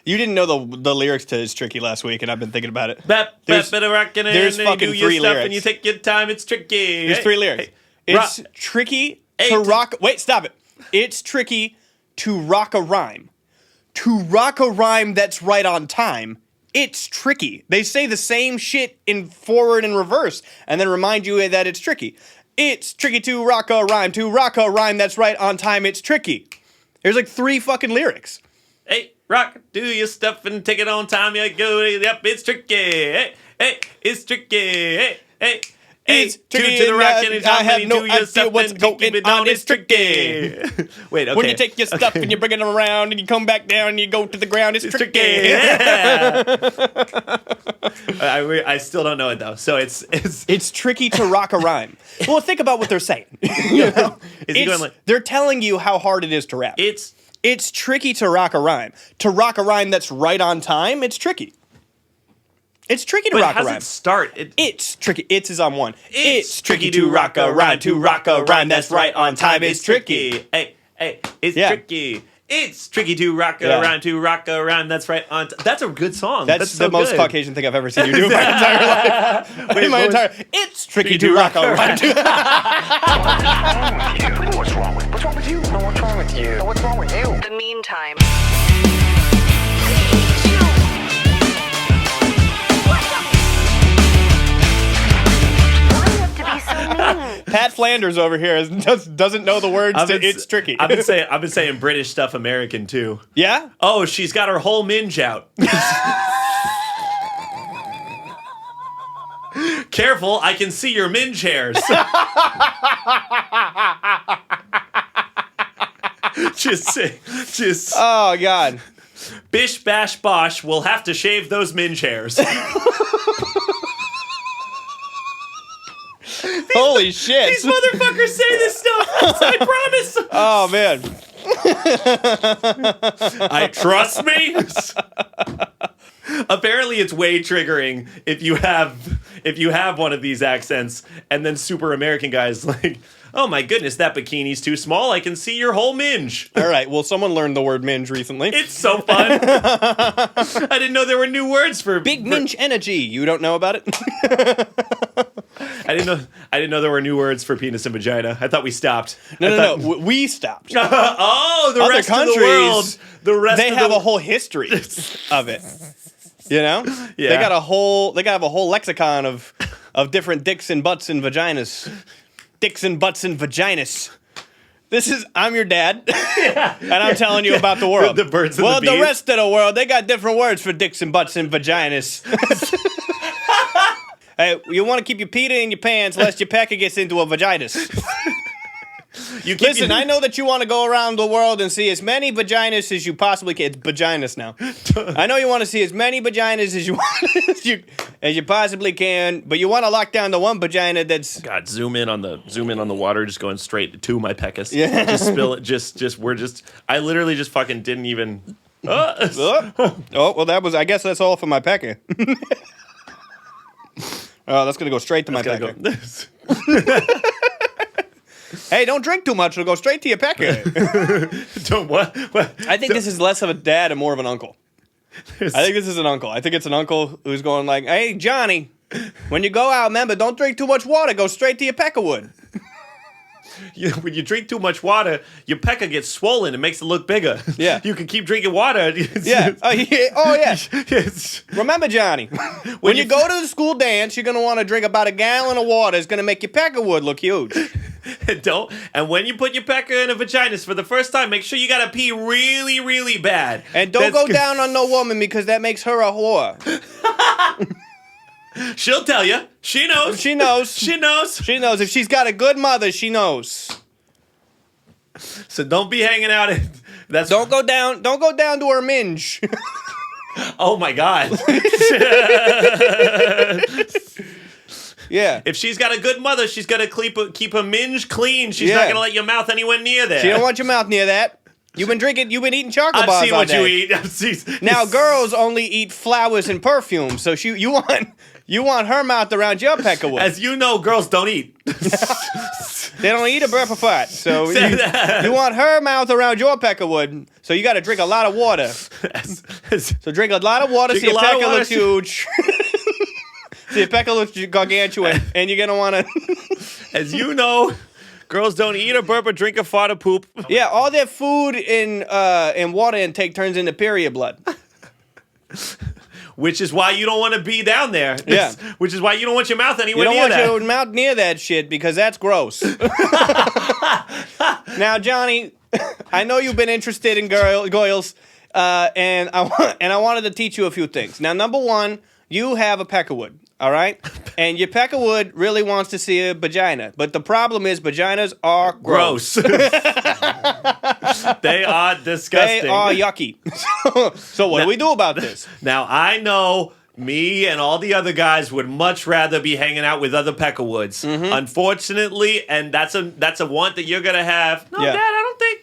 You didn't know the lyrics to It's Tricky last week, and I've been thinking about it. There's fucking three lyrics. And you take your time, it's tricky. There's 3 lyrics. Hey, it's tricky to rock... Wait, stop it. It's tricky to rock a rhyme. To rock a rhyme that's right on time, it's tricky. They say the same shit in forward and reverse, and then remind you that it's tricky. It's tricky to rock a rhyme. To rock a rhyme that's right on time, it's tricky. There's like 3 fucking lyrics. Hey, rock, do your stuff and take it on time. You go, yep, it's tricky. Hey, it's tricky. Hey, it's tricky to the rock and I have no idea what's going on. It's tricky. Wait, okay. When you take your stuff and you bring it around and you come back down and you go to the ground, it's tricky. Yeah. I still don't know it though. So it's tricky to rock a rhyme. Well, think about what they're saying. You know? They're telling you how hard it is to rap. It's tricky to rock a rhyme. To rock a rhyme that's right on time, it's tricky. It's tricky to rock a rhyme. How does it start? It's tricky. It's is on 1. It's tricky to rock a rhyme. To rock a rhyme that's right on time, it's tricky. Hey, it's tricky. It's tricky to rock a rhyme. To rock a rhyme that's right on time. That's a good song. That's the most Caucasian thing I've ever seen you do in my entire life. It's tricky to rock a rhyme. What's wrong with you? No, what's wrong with you? No, what's wrong with you? The meantime. Pat Flanders over here doesn't know the words to It's Tricky. I've been saying British stuff American too. Yeah? Oh, she's got her whole minge out. Careful, I can see your minge hairs. just. Oh, God. Bish, bash, bosh, we'll have to shave those minge hairs. Holy shit. These motherfuckers say this stuff. I promise. Oh, man. Trust me. Apparently, it's way triggering if you have one of these accents, and then super American guys like, oh my goodness, that bikini's too small. I can see your whole minge. All right. Well, someone learned the word minge recently. It's so fun. I didn't know there were new words for big minge energy. You don't know about it? I didn't know there were new words for penis and vagina. I thought we stopped. No. We stopped. Oh, the other rest countries, of the world. They have a whole history of it. You know? Yeah. They got a whole lexicon of different dicks and butts and vaginas. Dicks and butts and vaginas. I'm your dad, and I'm telling you about the world. The birds and the bees. The rest of the world, they got different words for dicks and butts and vaginas. Hey, you want to keep your pita in your pants lest your pecker gets into a vaginas. Listen, I know that you want to go around the world and see as many vaginas as you possibly can. It's vaginas now. I know you want to see as many vaginas as you possibly can, but you want to lock down the one vagina that's... God, zoom in on the water, just going straight to my peckus. Yeah. Just spill it. I literally just fucking didn't even... Oh, well, I guess that's all for my pecker. Oh, that's going to go straight to my pecker. Hey, don't drink too much. It'll go straight to your pecker. Don't what? I think this is less of a dad and more of an uncle. I think this is an uncle. I think it's an uncle who's going like, hey, Johnny, when you go out, remember, don't drink too much water. Go straight to your peckerwood. When you drink too much water, your pecker gets swollen. It makes it look bigger. Yeah. You can keep drinking water. Yeah. Oh, yeah. Remember, Johnny, when you go to the school dance, you're going to want to drink about a gallon of water. It's going to make your peckerwood look huge. And when you put your pecker in a vagina for the first time, make sure you got to pee really, really bad. And don't go down on no woman because that makes her a whore. She'll tell you. She knows. She knows. She knows. She knows. If she's got a good mother, she knows. So don't be hanging out. Don't go down to her minge. Oh my God. Yeah. If she's got a good mother, she's got to keep her minge clean. She's not going to let your mouth anywhere near there. She don't want your mouth near that. You've been eating chocolate bars all day. I've seen what you eat. Now, girls only eat flowers and perfume, so you want her mouth around your peckerwood. As you know, girls don't eat. They don't eat a burp of fart. So you want her mouth around your peckerwood, so you got to drink a lot of water. So drink a lot of water so your pecker looks huge. So your pecker looks gargantuan, and you're going to want to... As you know, girls don't eat a burp or drink a fart or poop. Yeah, all their food and water intake turns into period blood. Which is why you don't want to be down there. Yeah. Which is why you don't want your mouth anywhere near You don't that. want your mouth near that shit because that's gross. Now, Johnny, I know you've been interested in girls, and I wanted to teach you a few things. Now, number one, you have a peckerwood, all right? And your peckerwood really wants to see a vagina. But the problem is vaginas are gross. They are disgusting. They are yucky. So what do we do about this? Now, I know me and all the other guys would much rather be hanging out with other peckerwoods. Mm-hmm. Unfortunately, and that's a want that you're gonna have. No, Yeah. Dad,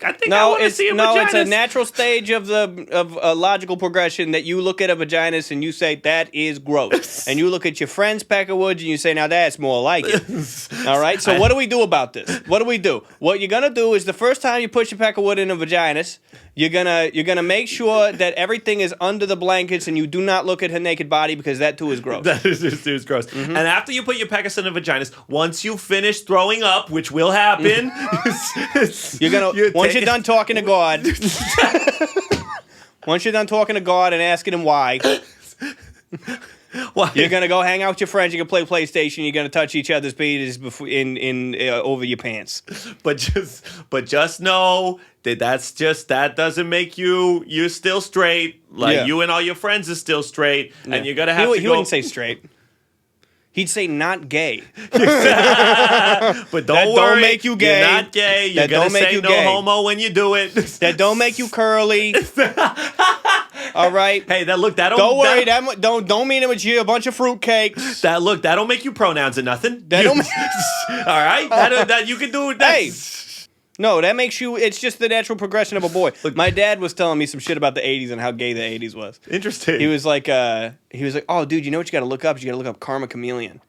I think I want to see a vagina. No, it's a natural stage of a logical progression that you look at a vaginas and you say that is gross, and you look at your friend's peckerwoods and you say now that's more like it. All right. So what do we do about this? What do we do? What you're gonna do is the first time you push your peckerwood in a vaginas, you're gonna make sure that everything is under the blankets and you do not look at her naked body because that too is gross. That is gross. Mm-hmm. And after you put your peckers in the vaginas, once you finish throwing up, which will happen, once you're done talking to God, once you're done talking to God and asking him why, you're gonna go hang out with your friends. You can play PlayStation. You're gonna touch each other's penises over your pants. But just know that that doesn't make you're still straight. Like you and all your friends are still straight, and you're gonna have to go. He wouldn't say straight. He'd say not gay. But don't worry, don't make you gay. You're not gay. You're gonna say no homo when you do it. That don't make you curly. All right. Hey, don't worry. Don't mean it with you. A bunch of fruitcakes. That don't make you pronouns or nothing. That don't. All right. That you can do. Hey. No, that makes you. It's just the natural progression of a boy. Look, my dad was telling me some shit about the '80s and how gay the '80s was. Interesting. He was like, oh, dude, you know what you got to look up? You got to look up Karma Chameleon.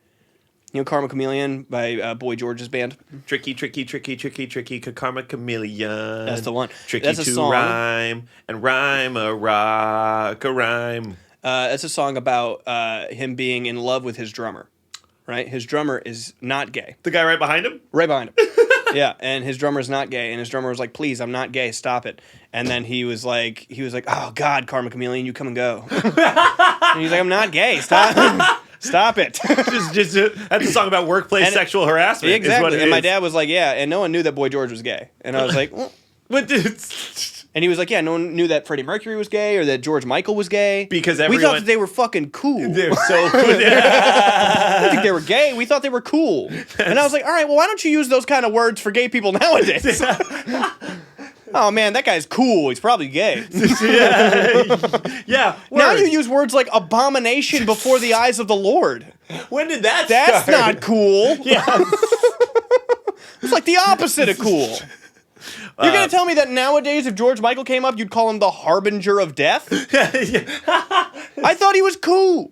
You know Karma Chameleon by Boy George's band? Tricky, Karma Chameleon. That's the one. Tricky That's a to song. Rhyme and rhyme a rock a rhyme. That's a song about him being in love with his drummer, right? His drummer is not gay. The guy right behind him? Right behind him. Yeah, and his drummer's not gay, and his drummer was like, "Please, I'm not gay, stop it." And then he was like, "Oh God, Karma Chameleon, you come and go." And he's like, "I'm not gay, stop, stop it." just that's a song about workplace sexual harassment. Exactly. Is what it and my is. dad was like, "Yeah," and no one knew that Boy George was gay, and I was like, well. And he was like, "Yeah, no one knew that Freddie Mercury was gay or that George Michael was gay because we thought that they were fucking cool. They're so cool. I didn't think they were gay. We thought they were cool." And I was like, "All right, well, why don't you use those kind of words for gay people nowadays?" Oh man, that guy's cool. He's probably gay. Yeah. Now you use words like abomination before the eyes of the Lord. When did that That's start? not cool. Yeah. It's like the opposite of cool. You're going to tell me that nowadays, if George Michael came up, you'd call him the harbinger of death? I thought he was cool.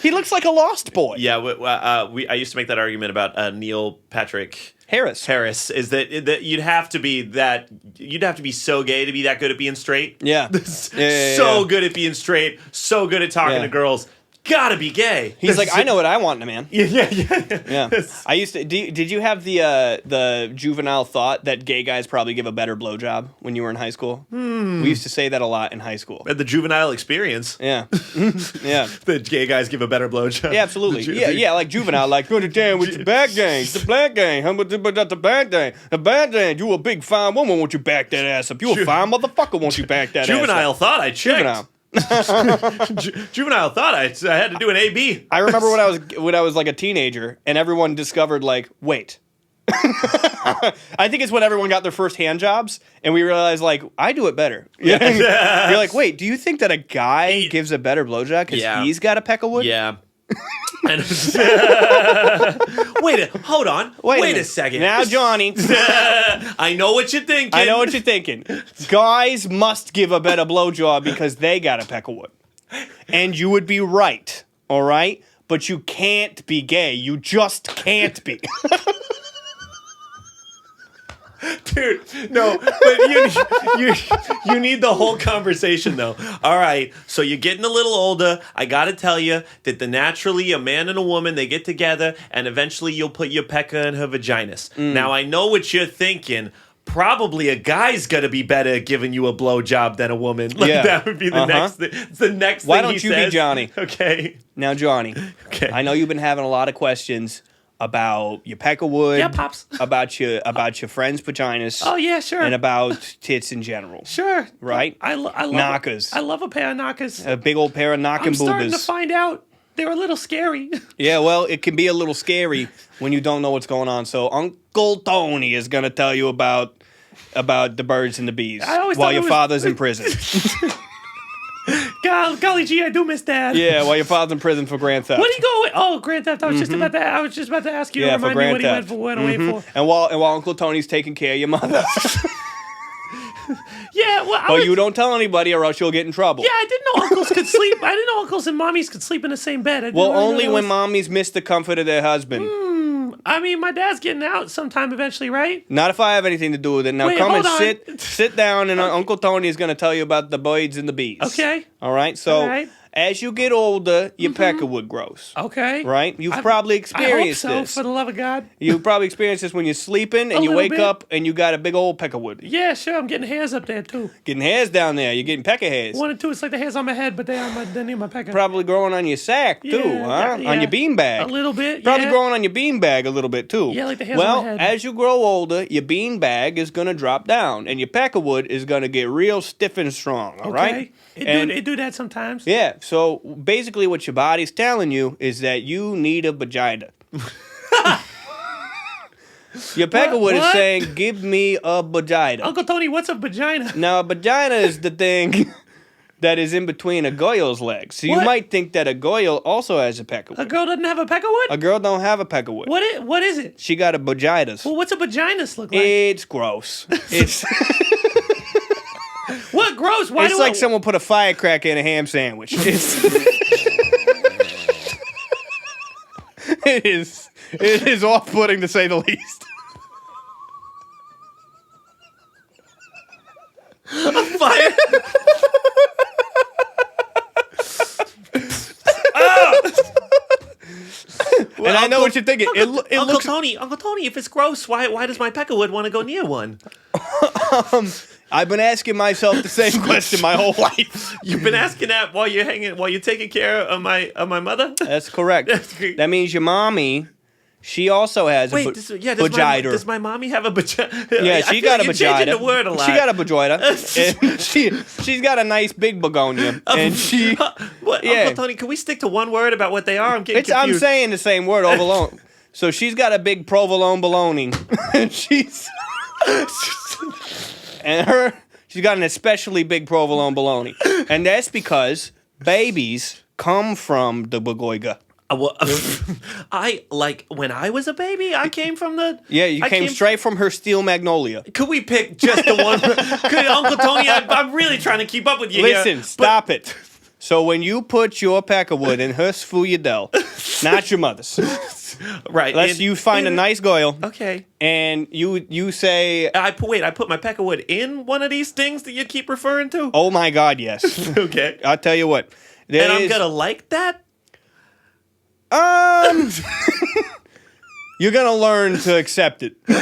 He looks like a lost boy. Yeah, I used to make that argument about Neil Patrick Harris is that you'd have to be so gay to be that good at being straight. Yeah. So good at being straight, so good at talking to girls. Gotta be gay. He's like, I know what I want in a man. Yeah. I used to. Did you have the juvenile thought that gay guys probably give a better blowjob when you were in high school? We used to say that a lot in high school. The juvenile experience. Yeah. Yeah. The gay guys give a better blowjob. Yeah, absolutely. Yeah, like juvenile, like go to damn with the bad gang, the black gang, how about the bad gang? The bad gang, you a big fine woman, won't you back that ass up? You a fine motherfucker, won't you back that ass up? Juvenile thought I checked. Juvenile. Juvenile thought I had to do an AB. I remember when I was like a teenager and everyone discovered like, wait. I think it's when everyone got their first hand jobs and we realized like, I do it better. You're like, wait, do you think that a guy gives a better blowjob because he's got a pecklewood? Yeah. Hold on. Wait a second. Now, Johnny. I know what you're thinking. Guys must give a better blowjob because they got a pecklewood. And you would be right, all right? But you can't be gay. You just can't be. Dude, no, but you need the whole conversation though. All right, so you're getting a little older. I gotta tell you that naturally a man and a woman, they get together and eventually you'll put your pecker in her vaginas. Now I know what you're thinking. Probably a guy's gonna be better at giving you a blowjob than a woman. Like, Yeah. that would be the next thing. It's the next Why thing don't he you be says. Johnny? Okay. Now, Johnny, Okay. I know you've been having a lot of questions about your peckerwood. Yeah, Pops. About your friends' vaginas. Oh yeah, sure. And about tits in general. Sure. Right? I love Knockers. I love a pair of knockers. A big old pair of knocking I'm starting to boobas. find out they're a little scary. Yeah, well, it can be a little scary when you don't know what's going on. So Uncle Tony is going to tell you about the birds and the bees I always while thought it your was- father's in prison. Golly gee, I do miss Dad. Yeah, while your father's in prison for grand theft. What did he go with? Oh, Grand Theft. I was just about to ask you Yeah, to for remind me grand what he theft. went away for. And while Uncle Tony's taking care of your mother. Yeah, well, But you don't tell anybody or else you'll get in trouble. Yeah, I didn't know uncles could sleep. I didn't know uncles and mommies could sleep in the same bed. I didn't Well, really know only that when was- mommies miss the comfort of their husband. I mean, my dad's getting out sometime eventually, right? Not if I have anything to do with it. Now Wait, come and hold on. sit down, and Uncle Tony is going to tell you about the BOIDZ and the BEEZ. Okay. All right. So All right. as you get older, your peckerwood grows. Okay. Right? You've probably I hope experienced so, this. for the love of God. You've probably experienced this when you're sleeping and you little wake bit. up and you got a big old peckerwood. Yeah, sure. I'm getting hairs up there too. Getting hairs down there. You're getting pecker hairs. One and two, it's like the hairs on my head, but they're near my pecker. Probably growing on your sack too, huh? yeah. On your beanbag. A little bit. Probably yeah. growing on your beanbag a little bit too. Yeah, like the hairs on well, my head. as you grow older, your beanbag is gonna drop down, and your peckerwood is gonna get real stiff and strong. All right. Okay. And- It do that sometimes. Yeah. So basically, what your body's telling you is that you need a vagina. Your peckerwood is What? saying, "Give me a vagina." Uncle Tony, what's a vagina? Now, a vagina is the thing that is in between a goyle's legs. So you What? might think that a goyle also has a A peckerwood. girl doesn't have a peckerwood? A girl don't have a peckerwood. What is it? She got a vaginas. Well, what's a vaginas look like? It's gross. It's What gross? Why it's do like someone put a firecracker in a ham sandwich. It is off-putting to say the least. fire? And I know what you're thinking. It Uncle looks. Tony, if it's gross, why does my peckerwood want to go near one? I've been asking myself the same question my whole life. You've been asking that while you're taking care of my mother? That's correct. That means your mommy. She also has a vagina. Does my mommy have a vagina? Yeah, she got a You're changing vagina. the word a lot. She got a vagina. And she's got a nice big begonia. And she What, yeah. Uncle Tony, can we stick to one word about what they are? I'm getting I'm confused. saying the same word overlong. So she's got a big provolone bologna. And she's she's got an especially big provolone bologna. And that's because babies come from the begoiga. I like when I was a baby. I came from the. Yeah, you came straight from her steel magnolia. Could we pick just the one? Could Uncle Tony? I'm really trying to keep up with you. Listen, here, stop it. So when you put your peckerwood in her sfouyadel, not your mother's. Right. You find a nice goyle. Okay. And you say, I put my peckerwood in one of these things that you keep referring to. "Oh my God, yes." Okay. I'll tell you what. And I'm gonna like that. You're gonna learn to accept it. You're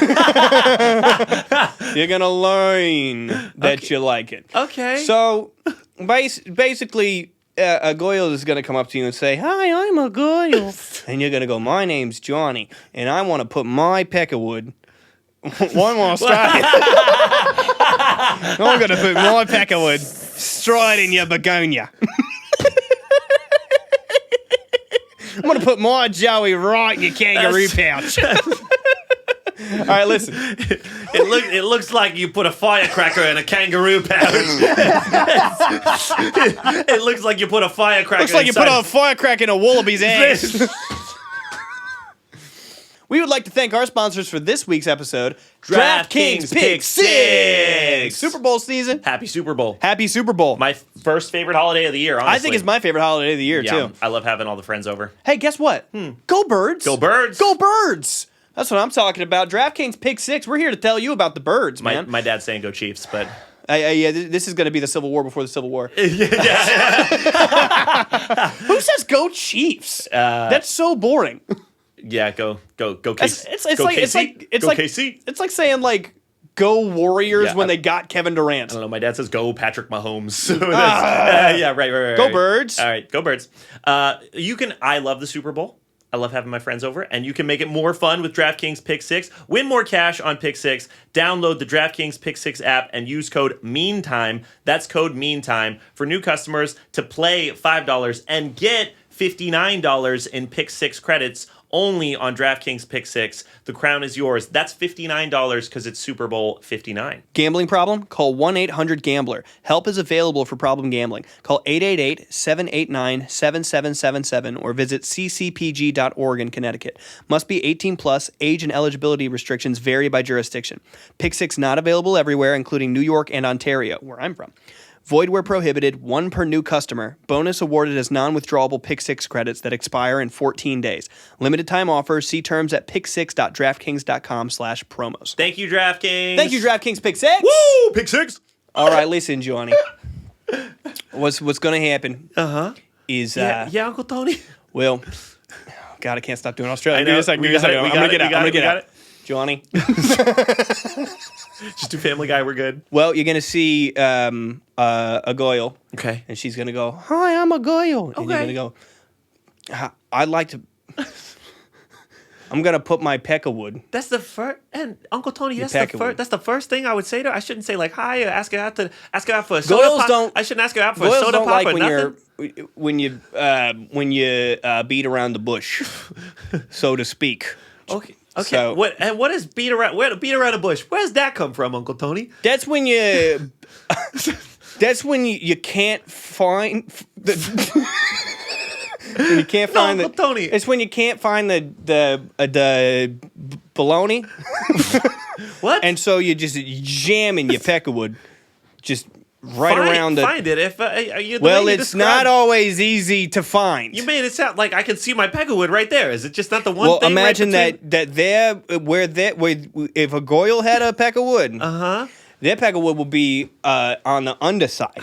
gonna learn that you like it. Okay. So, basically, a goyle is gonna come up to you and say, "Hi, I'm a goyle," and you're gonna go, "My name's Johnny, and I want to put my peckerwood." One more strike. I'm gonna put my peckerwood straight in your begonia. I'm gonna put my Joey right in your kangaroo pouch. All right, listen. It looks like you put a firecracker in a kangaroo pouch. It looks like you put a firecracker. Looks like you put a firecracker in a wallaby's ass. We would like to thank our sponsors for this week's episode, DraftKings Pick Six. Super Bowl season. Happy Super Bowl. Happy Super Bowl. My first favorite holiday of the year, honestly. I think it's my favorite holiday of the year, too. I love having all the friends over. Hey, guess what? Go Birds. Go Birds. Go Birds. That's what I'm talking about. DraftKings Pick 6. We're here to tell you about the birds, man. My dad's saying go Chiefs, but Yeah, this is going to be the Civil War before the Civil War. yeah. Who says go Chiefs? That's so boring. Yeah, go It's KC. like KC. it's like saying like go Warriors Yeah, when they got Kevin Durant. I don't know. My dad says go Patrick Mahomes. So yeah, right. Go Birds. All right, go Birds. I love the Super Bowl. I love having my friends over, and you can make it more fun with DraftKings Pick 6. Win more cash on Pick 6. Download the DraftKings Pick 6 app and use code MEANTIME. That's code MEANTIME for new customers to play $5 and get $59 in Pick 6 credits only on DraftKings Pick 6. The crown is yours. That's $59 because it's Super Bowl 59. Gambling problem? Call 1-800-GAMBLER. Help is available for problem gambling. Call 888-789-7777 or visit ccpg.org in Connecticut. Must be 18 plus. Age and eligibility restrictions vary by jurisdiction. Pick 6 not available everywhere, including New York and Ontario, where I'm from. Void where prohibited, 1 per new customer. Bonus awarded as non-withdrawable Pick 6 credits that expire in 14 days. Limited time offer. See terms at pick6.draftkings.com/promos. Thank you, DraftKings. Thank you, DraftKings Pick 6. Woo! Pick 6. All right, listen, Johnny. What's going to happen is... Yeah, Uncle Tony. Well, God, I can't stop doing Australia. I know. Give me a second. We I'm got it. going to get out. it. Johnny. Just do Family Guy. We're good. Well, you're going to see a goyle. Okay. And she's going to go, hi, I'm a goyle. And you're going to go, I'd like to... I'm going to put my peckerwood. That's the first, and Uncle Tony, that's Peckerwood. the first thing I would say to her. I shouldn't say like hi or ask her out for a soda Goyles pop. don't- I shouldn't ask her out for a Goyles soda don't pop like or nothing. when you beat around the bush, so to speak. Okay. So- What is beat around? Where beat around a bush? Where's that come from, Uncle Tony? That's when you. That's when you can't find the. When you can't find Uncle Tony. It's when you can't find the baloney. What? And so you just jamming your peckerwood, just right around the. Find it if you. Well, it's not always easy to find. You made it sound like I can see my peckerwood right there. Is it just not the one? Well, thing imagine right that if a goyle had a peckerwood, their peckerwood will be on the underside.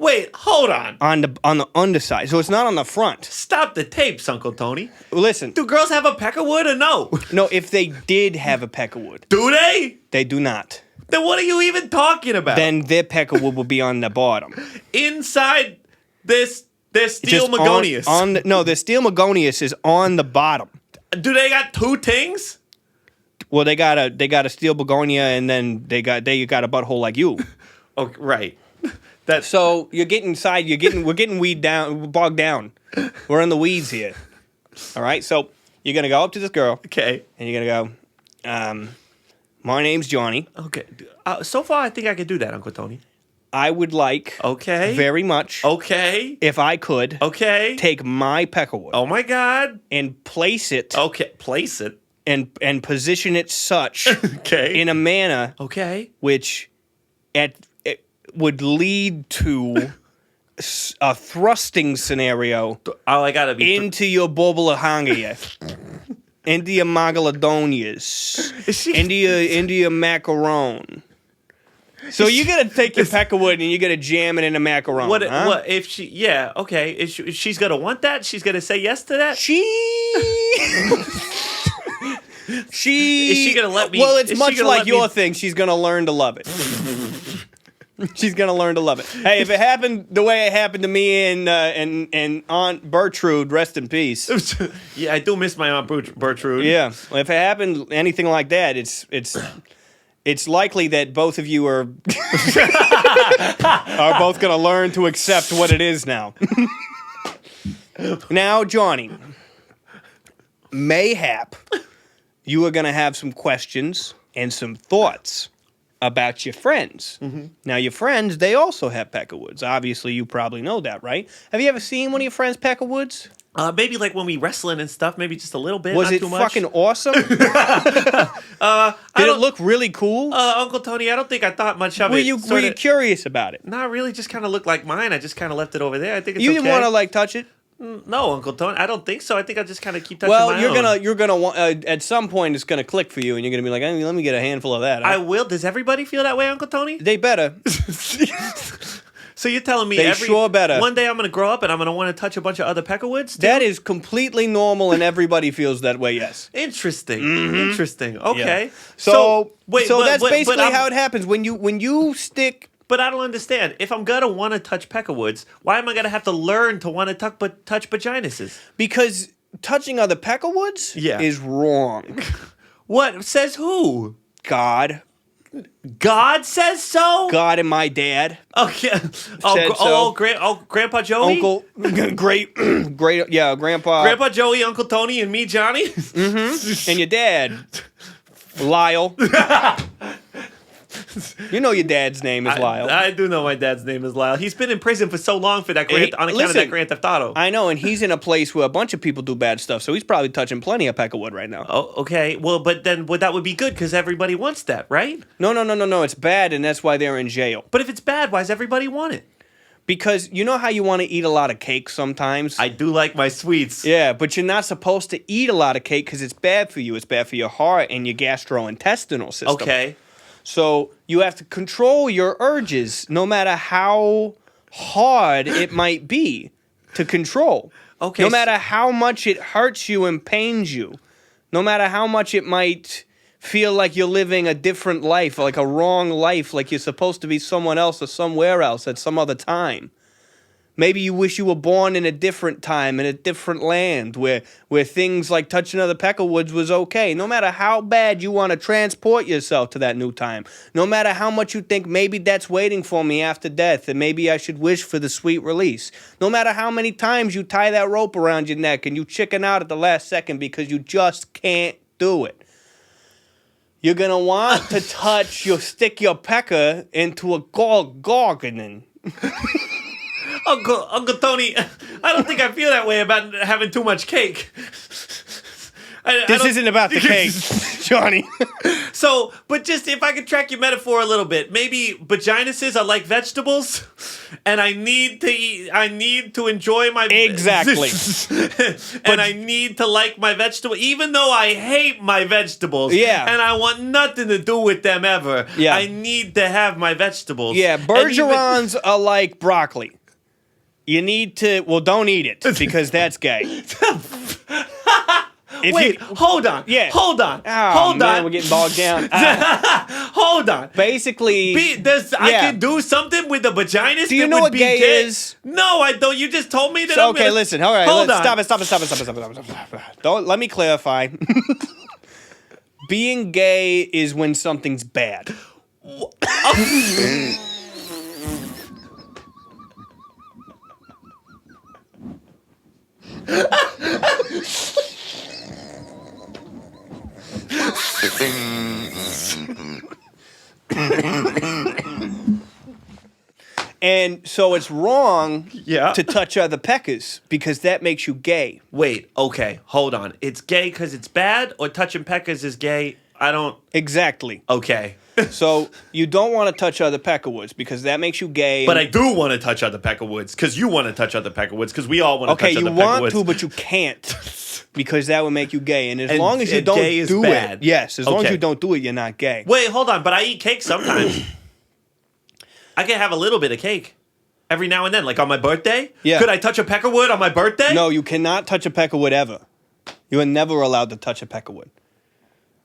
Wait, hold on. On the underside, so it's not on the front. Stop the tapes, Uncle Tony. Listen, Do girls have a peckerwood or no? no, if they did have a peckerwood, Do they? they do not. Then what are you even talking about? Then their peckerwood will be on the bottom. Inside this steel Just Magonius. The steel Magonius is on the bottom. Do they got two things? Well, they got a steel begonia, and then they got a butthole like you. Oh, right. That's So you're getting we're getting bogged down. We're in the weeds here. All right, so you're gonna go up to this girl, okay. and you're gonna go, my name's Johnny. Okay. So far, I think I could do that, Uncle Tony. I would like Okay. very much, Okay. if I could, Okay. take my peckerwood Oh my God. and place it Okay. Place it. and position it such Okay. in a manner Okay. which it would lead to a thrusting scenario Oh, I gotta be. into your Bobolahanga, into your Magaladonias, into your macaron. So you gotta take your peckerwood and you gotta jam it in a macaron. What? huh? What if she? Yeah. Okay. Is she's gonna want that? She's gonna say yes to that? She. She. Is she gonna let me- Well, it's is she much gonna like let me- your thing. She's gonna learn to love it. She's gonna learn to love it. Hey, if it happened the way it happened to me and Aunt Bertrude, rest in peace. Yeah, I do miss my Aunt Bertrude. Yeah, well, if it happened anything like that, it's likely that both of you are both gonna learn to accept what it is now. Now, Johnny, mayhap you are gonna have some questions and some thoughts about your friends. Now, your friends, they also have peckerwoods. Obviously, you probably know that, right? Have you ever seen one of your friends' peckerwoods? Maybe like when we wrestling and stuff. Maybe just a little bit. Was not it too much. fucking awesome? Did it look really cool? Uncle Tony, I don't think I thought much of were it. you Sorta- curious about it? Not really. Just kind of looked like mine. I just kind of left it over there. I think it's You okay. didn't want to like touch it? No, Uncle Tony, I don't think so. I think I just kind of keep touching Well, my own. you're gonna want at some point it's gonna click for you, and you're gonna be like, let me get a handful of that. I will. Does everybody feel that way, Uncle Tony? They better. So you're telling me They sure better. one day I'm going to grow up and I'm going to want to touch a bunch of other peckerwoods? Too? That is completely normal, and everybody feels that way. Yes. Interesting. Interesting. Okay. Yeah. So that's but basically I'm- how it happens when you stick. But I don't understand. If I'm going to want to touch peckerwoods, why am I going to have to learn to want to touch vaginuses? Because touching other peckerwoods Yeah. is wrong. What? Says who? God. God says so? God and my dad. Okay. Said so. Grandpa Joey? Uncle, great, grandpa. Grandpa Joey, Uncle Tony, and me, Johnny? And your dad, Lyle. You know your dad's name is Lyle. I do know my dad's name is Lyle. He's been in prison for so long for that on account of listen, that Grand Theft Auto. I know, and he's in a place where a bunch of people do bad stuff, so he's probably touching plenty of peckerwood right now. Oh, okay. Well, but then that would be good because everybody wants that, right? No, it's bad, and that's why they're in jail. But if it's bad, why does everybody want it? Because you know how you want to eat a lot of cake sometimes? I do like my sweets. Yeah, but you're not supposed to eat a lot of cake because it's bad for you. It's bad for your heart and your gastrointestinal system. Okay. So you have to control your urges no matter how hard it might be to control. Okay. No matter how much it hurts you and pains you. No matter how much it might feel like you're living a different life, like a wrong life, like you're supposed to be someone else or somewhere else at some other time. Maybe you wish you were born in a different time, in a different land, where things like touching other peckerwoods was okay. No matter how bad you want to transport yourself to that new time. No matter how much you think maybe that's waiting for me after death, and maybe I should wish for the sweet release. No matter how many times you tie that rope around your neck and you chicken out at the last second because you just can't do it. You're going to want to stick your pecker into a gorgonin. Uncle Tony, I don't think I feel that way about having too much cake. This isn't about the cake, Johnny. So, but just if I could track your metaphor a little bit, maybe vaginuses are like vegetables, and I need to enjoy my exactly, and I need to like my vegetable, even though I hate my vegetables. Yeah, and I want nothing to do with them ever. Yeah, I need to have my vegetables. Yeah, bergerons are like broccoli. You need to don't eat it because that's gay. Wait, hold on. Yeah. Hold on. Oh, hold man, on. we're getting bogged down. Hold on. Basically, I can do something with the vaginas. Do you that know would what be gay is? No, I don't. You just told me that. So, okay, listen. All right, hold on. Stop it. Don't let me clarify. Being gay is when something's bad. And so it's wrong to touch other peckers because that makes you gay. Wait, okay, hold on. It's gay because it's bad, or touching peckers is gay? I don't... Exactly. Okay. So you don't want to touch other peckerwoods because that makes you gay. But I do want to touch other peckerwoods because you want to touch other peckerwoods because we all want to touch other peckerwoods. Okay, you want to, but you can't because that would make you gay. And as long as you don't do it, yes, as long as you don't do it, you're not gay. Wait, hold on. But I eat cake sometimes. I can have a little bit of cake every now and then, like on my birthday. Yeah. Could I touch a peckerwood on my birthday? No, you cannot touch a peckerwood ever. You are never allowed to touch a peckerwood.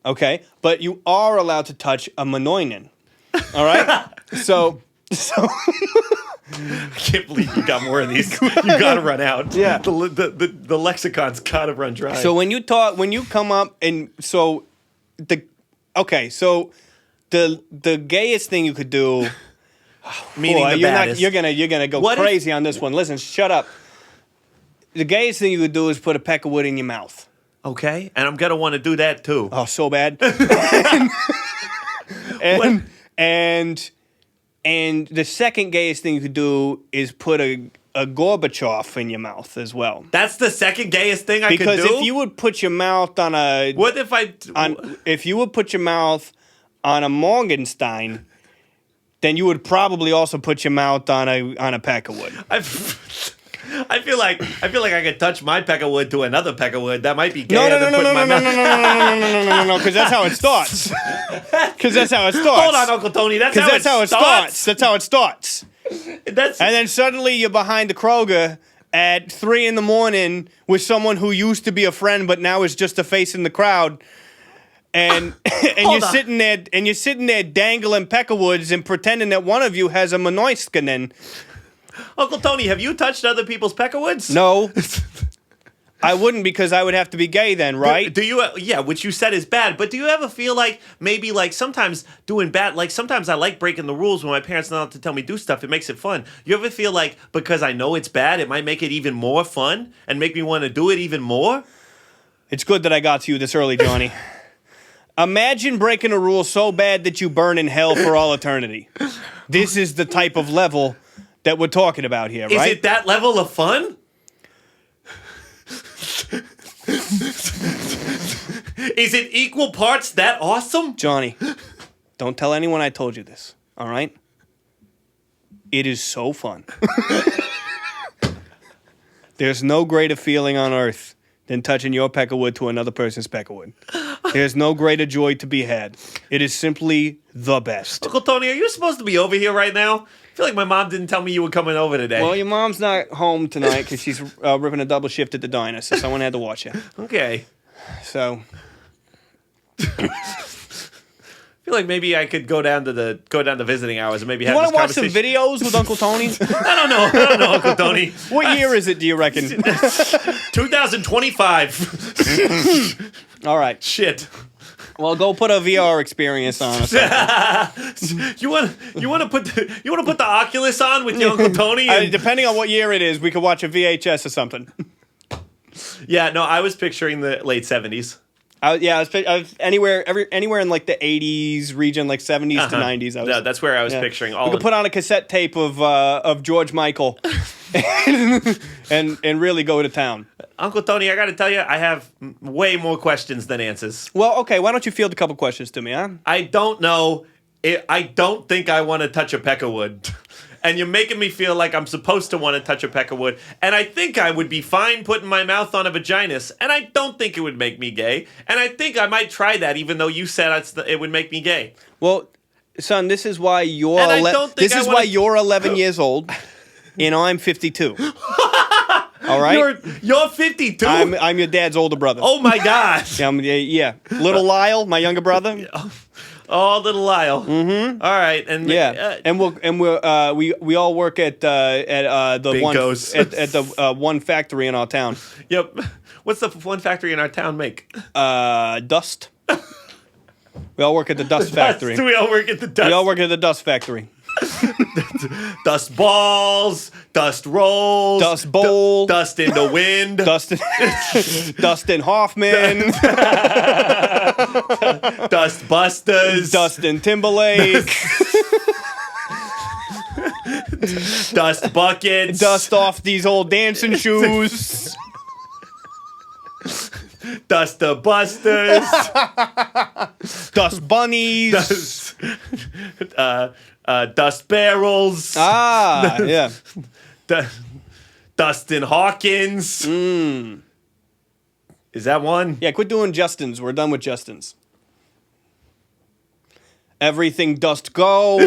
Okay, but you are allowed to touch a manoinen. All right, so I can't believe you got more of these. You got to run out. Yeah, the lexicon's got to run dry. So when you come up and the gayest thing you could do. Meaning the baddest. You're gonna go crazy on this one. Listen, shut up. The gayest thing you could do is put a peck of wood in your mouth. Okay, and I'm gonna want to do that too. Oh, so bad. and the second gayest thing you could do is put a Gorbachev in your mouth as well. That's the second gayest thing I could do? Because if you would put your mouth on a... What if if you would put your mouth on a Morgenstein, then you would probably also put your mouth on a peck of wood. I feel like I could touch my peckerwood to another peckerwood. That might be No, gayer no, no, than no, putting no, my no, no, no, mouth. no, because that's how it starts. Because that's how it starts. Hold on, Uncle Tony. That's how it starts. That's how it starts. That's And then suddenly you're behind the Kroger at 3 a.m. with someone who used to be a friend but now is just a face in the crowd. And you're sitting there dangling peckerwoods and pretending that one of you has a Manoiskinen. Uncle Tony, have you touched other people's peckerwoods? No. I wouldn't, because I would have to be gay then, right? Do you? Yeah, which you said is bad. But do you ever feel like maybe like sometimes doing bad? Like sometimes I like breaking the rules when my parents not allowed to tell me do stuff. It makes it fun. You ever feel like because I know it's bad, it might make it even more fun and make me want to do it even more? It's good that I got to you this early, Johnny. Imagine breaking a rule so bad that you burn in hell for all eternity. This is the type of level that we're talking about here, right? Is it that level of fun? Is it equal parts that awesome? Johnny, don't tell anyone I told you this, all right? It is so fun. There's no greater feeling on earth than touching your peckerwood to another person's peckerwood. There's no greater joy to be had. It is simply the best. Uncle Tony, are you supposed to be over here right now? I feel like my mom didn't tell me you were coming over today. Well, your mom's not home tonight because she's ripping a double shift at the diner, so someone had to watch her. Okay. So, I feel like maybe I could go down to visiting hours and maybe have you this want to watch conversation. some videos with Uncle Tony? I don't know, Uncle Tony. What year is it, do you reckon? 2025. All right. Shit. Well, go put a VR experience on. Or something. You want to put the Oculus on with your Uncle Tony? And... Depending on what year it is, we could watch a VHS or something. Yeah, no, I was picturing the late 70s. I was anywhere in like the 80s region, like 70s to 90s. No, that's where I was picturing all. We could put on a cassette tape of George Michael and really go to town. Uncle Tony, I got to tell you, I have way more questions than answers. Well, okay, why don't you field a couple questions to me, huh? I don't know. I don't think I want to touch a peckerwood. And you're making me feel like I'm supposed to want to touch a peckerwood. And I think I would be fine putting my mouth on a vaginus. And I don't think it would make me gay. And I think I might try that, even though you said it would make me gay. Well, son, this is why you're And I don't think why you're 11 years old, and I'm 52. All right? You're 52? I'm your dad's older brother. Oh, my gosh. Yeah. Little Lyle, my younger brother. Oh, little Lyle. Mm-hmm. All right, and we all work at the Bingo's. one one factory in our town. Yep. What's the one factory in our town make? Dust. We all work at the dust factory. We all work at the dust. We all work at the dust factory. Dust balls, dust rolls, dust bowl, dust in the wind, Dustin Hoffman, dust busters, Dustin Timberlake, dust buckets, dust off these old dancing shoes, dust the busters, dust bunnies, dust barrels. Yeah. Dustin Hawkins. Is that one? Yeah, quit doing Justins. We're done with Justins. Everything dust go.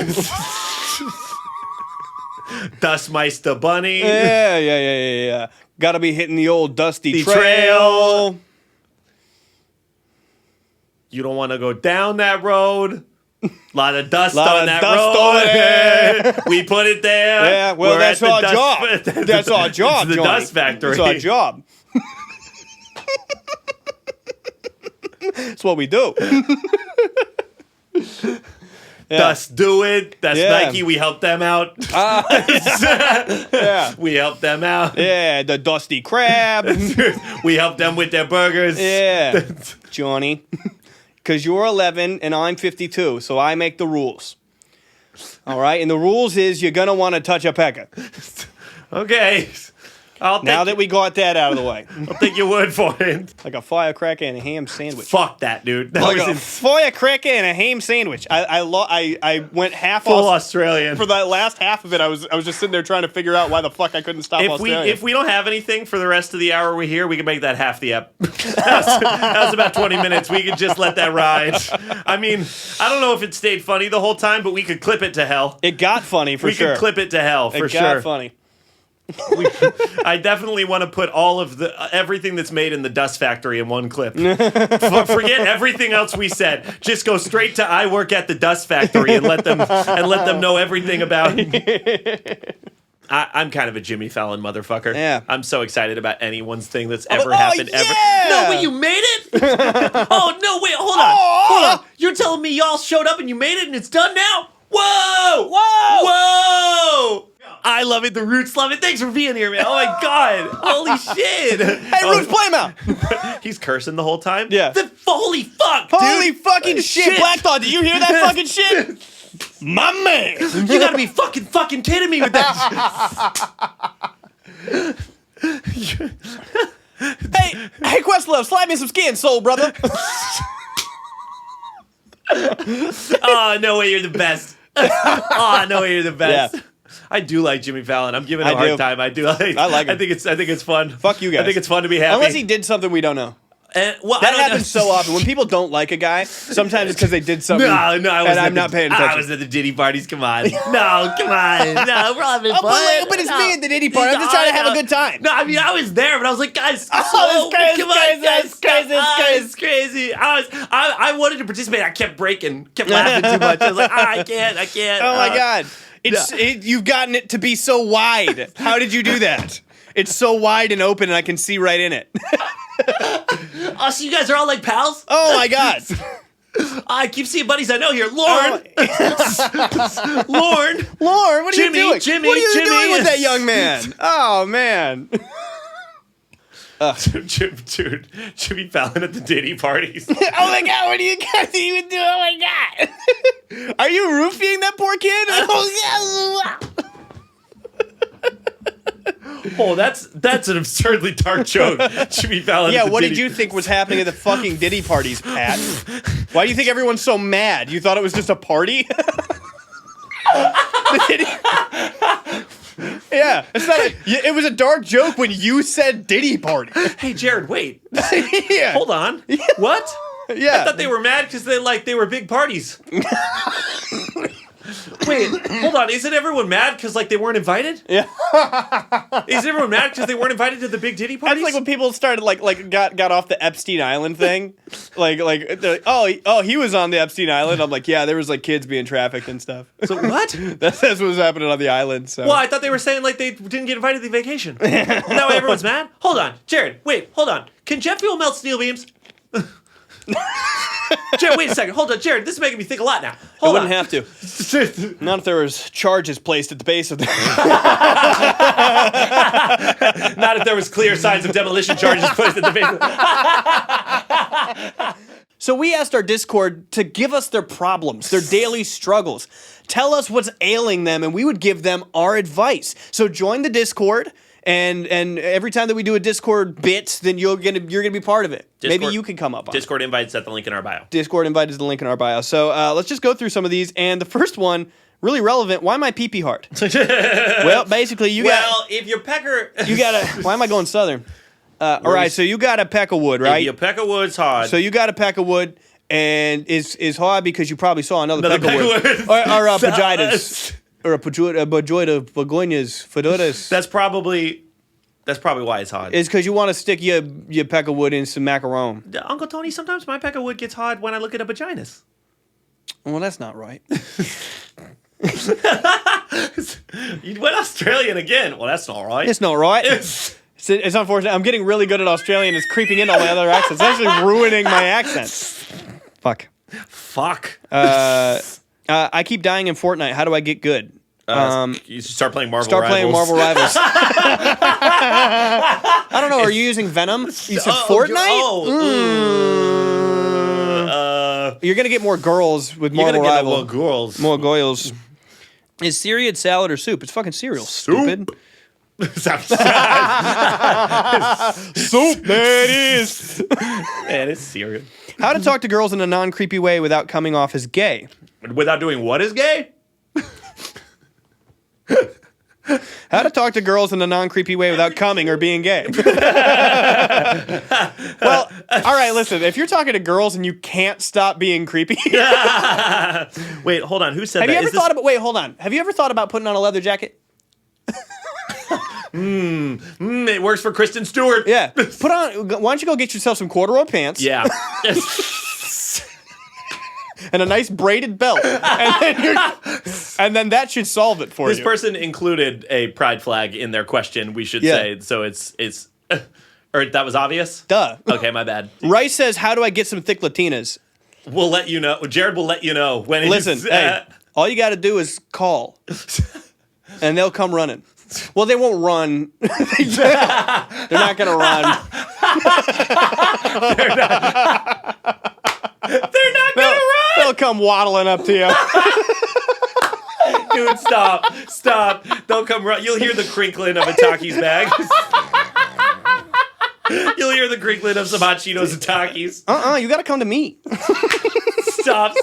Dustmeister Bunny. Yeah. Gotta be hitting the old dusty The trail. trail. You don't want to go down that road. A lot of dust on that road. over there. We put it there. Yeah, well, We're that's at the our dust- job. That's our job, It's the Johnny. dust factory. That's our job. That's what we do. Yeah. Dust do it. That's Yeah. Nike. We help them out. Yeah. We help them out. Yeah, the dusty crab. We help them with their burgers. Yeah. Johnny. Because you're 11 and I'm 52, so I make the rules. All right? And the rules is you're going to want to touch a pecker. Okay. Now that we got that out of the way. I'll take your word for it. Like a firecracker and a ham sandwich. Fuck that, dude. That Like was a in firecracker and a ham sandwich. I went half full off. Australian. For that last half of it, I was just sitting there trying to figure out why the fuck I couldn't stop Australia. If we don't have anything for the rest of the hour we're here, we can make that half the ep. that was about 20 minutes. We could just let that ride. I mean, I don't know if it stayed funny the whole time, but we could clip it to hell. It got funny for sure. We could clip it to hell for it sure. got funny. I definitely want to put all of everything that's made in the Dust Factory in one clip. Forget everything else we said. Just go straight to I work at the Dust Factory and let them know everything about. I'm kind of a Jimmy Fallon motherfucker. Yeah. I'm so excited about anyone's thing that's ever like, happened yeah! ever. No, wait, you made it? Oh no, wait, hold on. Hold on. You're telling me y'all showed up and you made it and it's done now? Whoa! Whoa! I love it. The Roots love it. Thanks for being here, man. Oh my god! Holy shit! Hey, Roots, play him out. He's cursing the whole time. Yeah. Holy fuck, dude! Holy fucking shit, Black Thought! Do you hear that fucking shit? My man! You gotta be fucking kidding me with that. Hey, Questlove, slide me some skin, soul brother. Oh no way, you're the best. Oh no way, you're the best. Yeah. I do like Jimmy Fallon. I'm giving him a I do. hard time. I do. I like him. I think it's fun. Fuck you guys. I think it's fun to be happy. Unless he did something we don't know. And, well, That I don't know. happens so often. When people don't like a guy, sometimes it's because they did something. No, I was and I'm not paying attention. I was at the Diddy parties. Come on. No, come on. No, we're having fun. But it's me at the Diddy party. I'm just trying to have a good time. No, I mean, I was there, but I was like, guys, Oh, this come guy's on, crazy, guys, it's crazy, it's crazy. It's crazy. I wanted to participate. I kept breaking, kept laughing too much. I was like, I can't. Oh my god. You've gotten it to be so wide. How did you do that? It's so wide and open, and I can see right in it. Oh, so you guys are all like pals? Oh my god. I keep seeing buddies I know here. Lauren. Lauren, what are Jimmy, you doing? Jimmy, what are you Jimmy. doing with that young man? Oh man. Dude, Jimmy Fallon at the Diddy parties. Oh my god, what are you guys even doing? Oh my god. Are you roofing that poor kid? Oh yeah. Oh, that's an absurdly dark joke. Jimmy Fallon. Yeah, at the what Diddy. did you think was happening at the fucking Diddy parties, Pat? Why do you think everyone's so mad? You thought it was just a party? Yeah, it was a dark joke when you said Diddy party. Hey, Jared, wait. Yeah. Hold on. What? Yeah. I thought they were mad because they were big parties. Wait, hold on. Isn't everyone mad because they weren't invited? Yeah. Isn't everyone mad because they weren't invited to the big Diddy parties? That's like when people started got off the Epstein Island thing. They're like, oh, he was on the Epstein Island. I'm like, yeah, there was kids being trafficked and stuff. So what? That's what was happening on the island. So. Well, I thought they were saying they didn't get invited to the vacation. Now everyone's mad? Hold on. Jared, wait, hold on. Can jet fuel melt steel beams? Jared, wait a second. Hold on, Jared. This is making me think a lot now. It wouldn't have to. Not if there was charges placed at the base of the... Not if there was clear signs of demolition charges placed at the base. So we asked our Discord to give us their problems, their daily struggles. Tell us what's ailing them, and we would give them our advice. So join the Discord, and every time that we do a Discord bit, then you're gonna be part of it. Discord, maybe you can come up on Discord invites at the link in our bio. Discord invite is the link in our bio. So let's just go through some of these. And the first one, really relevant. Why my pee-pee hard? Well, basically, if your pecker... you gotta. Why am I going southern? All right, so you got a peck of wood, right? If your pecker wood's hard. So you got a peck of wood, and is hard because you probably saw another peck of wood. Or vaginas. Or a vajoida, begonias, fedoras. That's probably why it's hard. It's because you want to stick your peck of wood in some macaron. Uncle Tony, sometimes my pecker wood gets hard when I look at a vaginas. Well, that's not right. You went Australian again. Well, that's not right. It's not right. It's unfortunate. I'm getting really good at Australian. It's creeping into all my other accents. It's actually ruining my accent. Fuck. I keep dying in Fortnite. How do I get good? You start playing Marvel Rivals. Playing Marvel Rivals. I don't know. Are you using Venom? You said Fortnite? You're going to get more girls with Marvel Rivals. More girls. More girls. Is cereal salad or soup? It's fucking cereal, stupid. Soup. Soup, there it is. Man, it's cereal. How to talk to girls in a non-creepy way without coming off as gay. Without doing what is gay? How to talk to girls in a non-creepy way without coming or being gay. Well, all right, listen. If you're talking to girls and you can't stop being creepy. Wait, hold on. Who said Have that? you ever thought about, wait, hold on. Have you ever thought about putting on a leather jacket? It works for Kristen Stewart. Yeah. Put on, why don't you go get yourself some corduroy pants Yeah. and a nice braided belt. And then that should solve it for This you. person included a pride flag in their question, we should Yeah. say. So it's or that was obvious? Duh. Okay, my bad. Rice says, how do I get some thick Latinas? We'll let you know. Jared will let you know when he's... Listen, hey, all you got to do is call. And they'll come running. Well, they won't run. They're not going to run. They're not going to run! They'll come waddling up to you. Dude, stop. Don't come run. You'll hear the crinkling of a Takis bag. You'll hear the crinkling of some hot Cheetos and Takis. You got to come to me. Stop.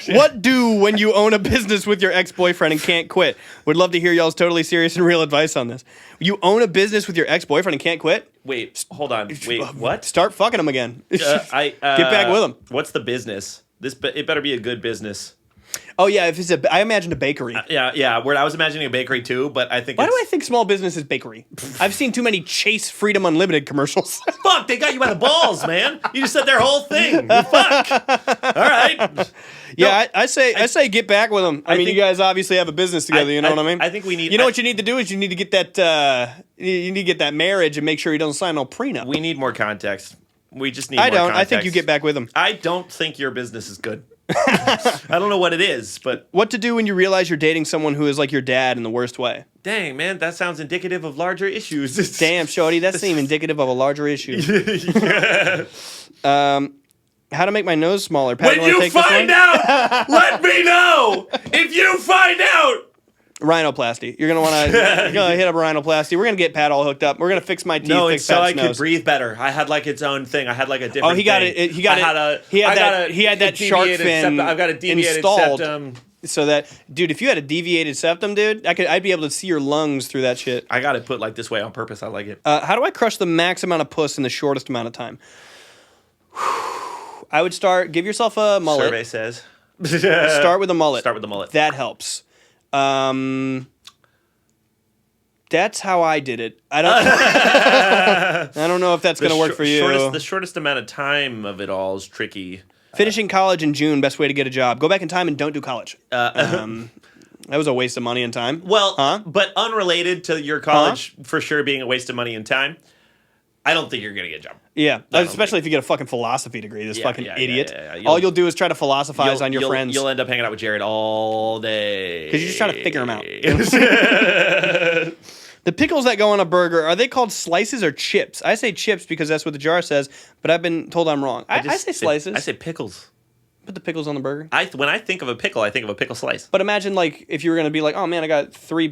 What do when you own a business with your ex-boyfriend and can't quit? Would love to hear y'all's totally serious and real advice on this. You own a business with your ex-boyfriend and can't quit? Wait, hold on. Wait, what? Start fucking him again. Get Get back with him. What's the business? It better be a good business. Oh yeah, if it's I imagine a bakery. Yeah. Where I was imagining a bakery too, but I think. Why do I think small business is bakery? I've seen too many Chase Freedom Unlimited commercials. Fuck, they got you by the balls, man. You just said their whole thing. Fuck. All right. Yeah, I say get back with them. I mean, think- you guys obviously have a business together. You know what I mean? I think we need. You know what you need to do is you need to get that. You need to get that marriage and make sure he doesn't sign no prenup. We need more context. We just need. I more don't. Context. I think you get back with him. I don't think your business is good. I don't know what it is, but What to do when you realize you're dating someone who is like your dad in the worst way? dang, man, that sounds indicative of larger issues. Damn, shorty, that's even indicative of a larger issue. How to make my nose smaller? Pat, When wanna you take this find one? out, let me know. If you find out. Rhinoplasty. You're gonna hit up a rhinoplasty. We're gonna get Pat all hooked up. We're gonna fix my teeth. No, fix it's so Pat's I could nose. breathe better. I had like its own thing. I had like a different. Oh, he got thing. it. He got I it. He had that shark deviated fin. septum. I've got a deviated installed. septum. So that, dude, if you had a deviated septum, dude, I'd be able to see your lungs through that shit. I got it put like this way on purpose. I like it. How do I crush the max amount of puss in the shortest amount of time? I would give yourself a mullet. Survey says. Start with a mullet. Start with the mullet. That helps. That's how I did it. I don't know if that's going to work for you. The shortest amount of time of it all is tricky. Finishing college in June, best way to get a job. Go back in time and don't do college. That was a waste of money and time. Well, but unrelated to your college for sure being a waste of money and time, I don't think you're going to get a job. Yeah, especially if you get a fucking philosophy degree, this fucking idiot. Yeah. All you'll do is try to philosophize on your friends. You'll end up hanging out with Jared all day. Because you're just trying to figure them out. The pickles that go on a burger, are they called slices or chips? I say chips because that's what the jar says, but I've been told I'm wrong. I say slices. I say pickles. Put the pickles on the burger. When I think of a pickle, I think of a pickle slice. But imagine, like, if you were going to be like, oh, man, I got three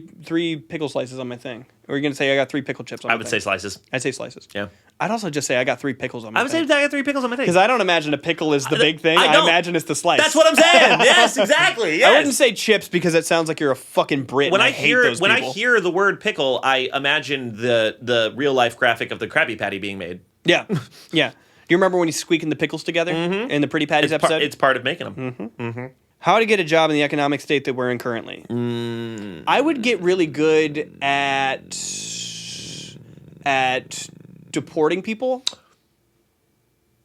pickle slices on my thing. Or you're going to say, I got 3 pickle chips on my thing. I would say slices. I'd say slices. Yeah. I'd also just say I got 3 pickles on my I would thing. say I got 3 pickles on my thing. Because I don't imagine a pickle is the big thing. I imagine it's the slice. That's what I'm saying. Yes, exactly. Yes. I wouldn't say chips because it sounds like you're a fucking Brit. When and I hate those when I people. hear the word pickle, I imagine the real life graphic of the Krabby Patty being made. Yeah. Yeah. Do you remember when he's squeaking the pickles together in the Pretty Patties episode? It's part of making them. How to get a job in the economic state that we're in currently? I would get really good at deporting people.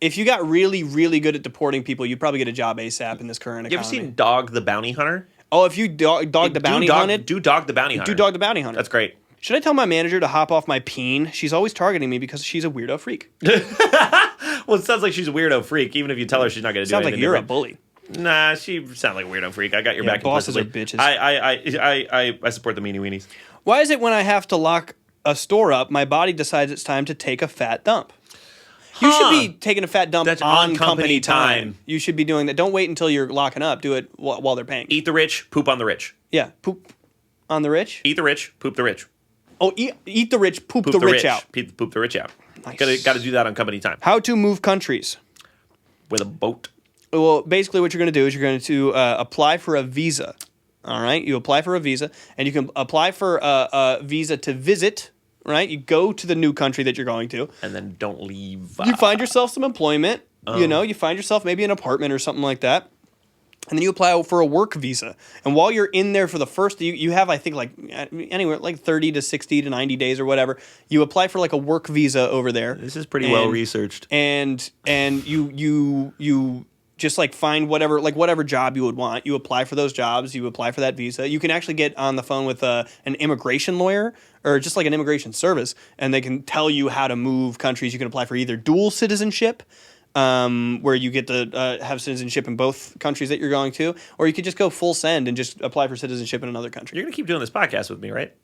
If you got really, really good at deporting people, you'd probably get a job ASAP in this current economy. You ever seen Dog the Bounty Hunter? Oh, if you dog the bounty hunted? Do Dog the Bounty Hunter. Do Dog the Bounty Hunter. That's great. Should I tell my manager to hop off my peen? She's always targeting me because she's a weirdo freak. Well, it sounds like she's a weirdo freak, even if you tell her she's not going to do Sounds anything like you're a different. bully. Nah, she sounds like a weirdo freak. I got your back bosses implicitly. are bitches. I support the meanie weenies. Why is it when I have to lock a store up, my body decides it's time to take a fat dump? You should be taking a fat dump That's on on company company time. time. You should be doing that. Don't wait until you're locking up. Do it while they're paying. Eat the rich, poop on the rich. Yeah, poop on the rich. Eat the rich, poop the rich. Oh, eat the rich, poop Poop the rich out. Poop the rich out. Nice. Got to do that on company time. How to move countries. With a boat. Well, basically what you're going to do is you're going to apply for a visa. All right? You apply for a visa, and you can apply for a visa to visit, right? You go to the new country that you're going to. And then don't leave. You find yourself some employment. You find yourself maybe an apartment or something like that. And then you apply for a work visa. And while you're in there for the first, you have, I think, like anywhere like 30 to 60 to 90 days or whatever. You apply for like a work visa over there. This is pretty well researched. And you just like find whatever job you would want. You apply for those jobs. You apply for that visa. You can actually get on the phone with an immigration lawyer or just like an immigration service, and they can tell you how to move countries. You can apply for either dual citizenship, where you get to have citizenship in both countries that you're going to, or you could just go full send and just apply for citizenship in another country. You're going to keep doing this podcast with me, right?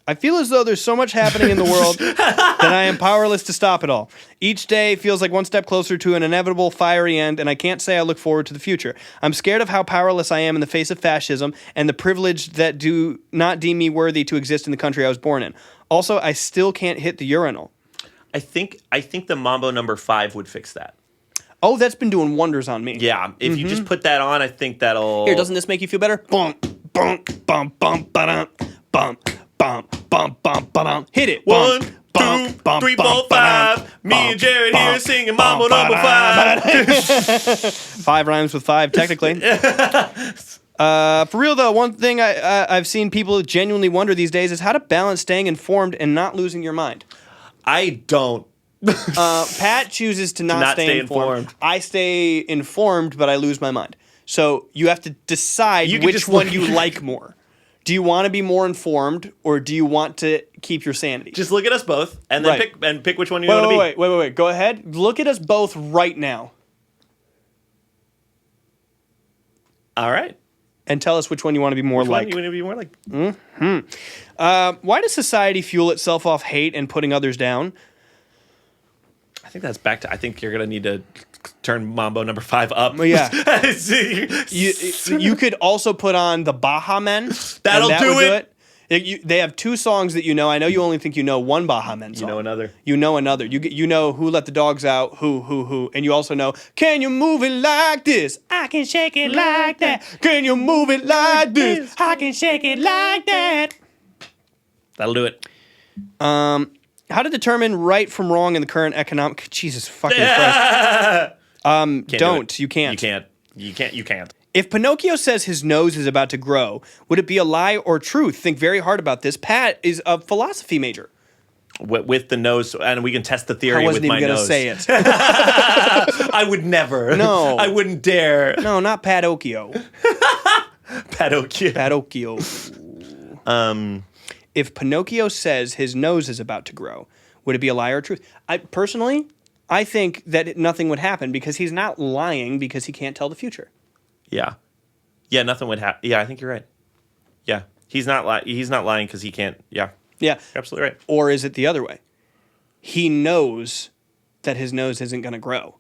I feel as though there's so much happening in the world that I am powerless to stop it all. Each day feels like one step closer to an inevitable fiery end, and I can't say I look forward to the future. I'm scared of how powerless I am in the face of fascism and the privilege that do not deem me worthy to exist in the country I was born in. Also, I still can't hit the urinal. I think the Mambo number 5 would fix that. Oh, that's been doing wonders on me. Yeah, if you just put that on, I think that'll... Here, doesn't this make you feel better? Bump, bump, bump, bump, ba-dum, bump, bump, bump, bump, ba-dum. Hit it. 1, Bump, 2, bump, 3, bump, 4, ba-dum. 5. Me and Jared here singing Mambo number 5. 5 rhymes with 5, technically. For real, though, one thing I've seen people genuinely wonder these days is how to balance staying informed and not losing your mind. I don't. Pat chooses to not stay informed. I stay informed, but I lose my mind. So you have to decide which one you like more. Do you want to be more informed, or do you want to keep your sanity? Just look at us both, and then pick which one you want to be. Wait. Go ahead. Look at us both right now. All right. And tell us which one you want to be more Which like. one you want to be more like? Why does society fuel itself off hate and putting others down? I think that's back to... I think you're going to need to turn Mambo number 5 up. Well, yeah. You could also put on the Baha Men. That'll do it. They have 2 songs that you know. I know you only think you know one Baha Men song. You know another. You know another. You know Who Let the Dogs Out, who. And you also know, can you move it like this? I can shake it like that. Can you move it like this? I can shake it like that. That'll do it. How to determine right from wrong in the current economic... Jesus fucking Christ. Don't. You can't. You can't. If Pinocchio says his nose is about to grow, would it be a lie or truth? Think very hard about this. Pat is a philosophy major. With the nose, and we can test the theory with my nose. I wasn't even going to say it. I would never. No. I wouldn't dare. No, not Padocchio. Padocchio. If Pinocchio says his nose is about to grow, would it be a lie or truth? I think that nothing would happen because he's not lying because he can't tell the future. Yeah, nothing would happen. Yeah, I think you're right. Yeah, he's not lying because he can't. Yeah, you're absolutely right. Or is it the other way? He knows that his nose isn't going to grow.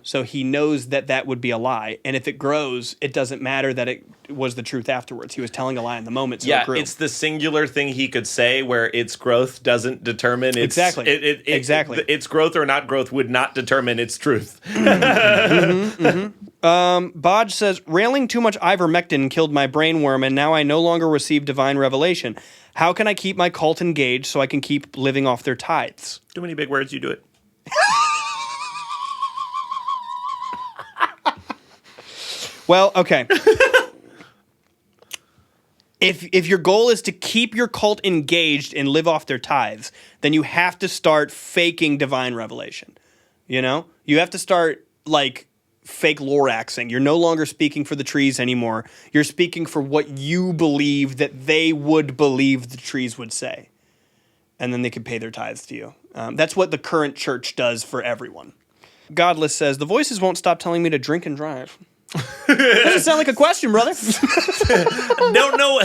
So he knows that would be a lie. And if it grows, it doesn't matter that it was the truth afterwards. He was telling a lie in the moment, so it grew. It's the singular thing he could say where its growth doesn't determine its... Exactly. Exactly. Its growth or not growth would not determine its truth. BOIDZ says, railing too much ivermectin killed my brainworm, and now I no longer receive divine revelation. How can I keep my cult engaged so I can keep living off their tithes? Too many big words, you do it. Well, okay. If your goal is to keep your cult engaged and live off their tithes, then you have to start faking divine revelation. You have to start fake Loraxing. You're no longer speaking for the trees anymore. You're speaking for what you believe that they would believe the trees would say. And then they could pay their tithes to you. That's what the current church does for everyone. Godless says, the voices won't stop telling me to drink and drive. Doesn't sound like a question, brother. Don't know.